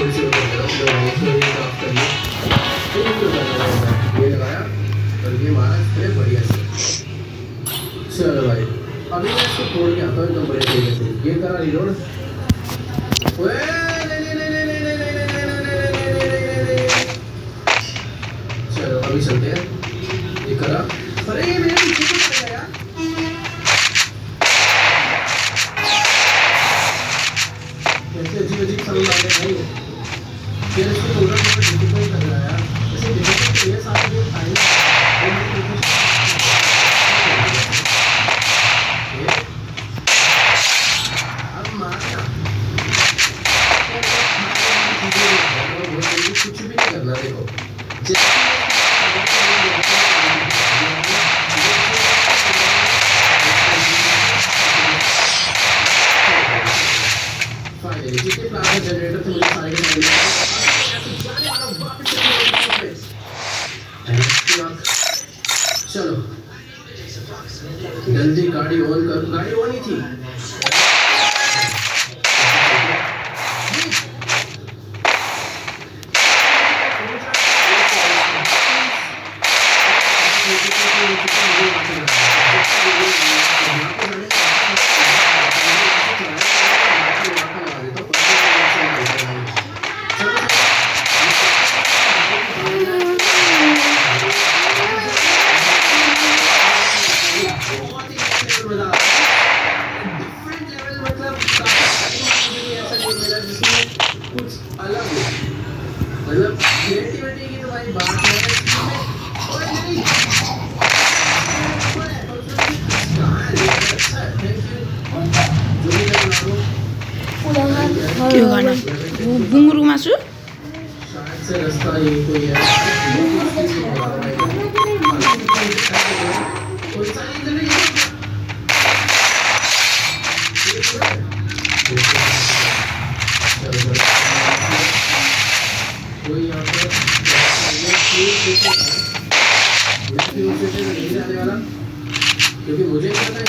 थोड़ी सी और ये साफ कर ली। फिर ये लगाया ये लगाया और ये मारा स्प्रे बढ़िया से। चलो भाई अभी मैं इसको तोड़ के आता हूँ एकदम बढ़िया तरीके से। ये करा रिलोड। ओए चलो अभी चलते हैं। ये करा। अरे ये मेरे पीछे क्यों पड़ गया यार? ऐसे अजीब साउंड आ रहे हैं भाई। फिर इसको थोड़ा डिफिकल्ट लग रहा है यार। ऐसे डिफिकल्ट ये सारे जो टाइम अब मारना कुछ भी नहीं करना। देखो फाइनली जितने प्लाज्मा जनरेटर थे मुझे सारे के चलो जल्दी गाड़ी ऑन कर। गाड़ी ऑन ही थी। मतलब क्रिएटिविटी की तो भाई बात है। ओए नहीं त्यो गाना गुंगुरु मासु शायद से रास्ता ये कोई है। कोई यहाँ पे नहीं आने वाला क्योंकि मुझे क्या था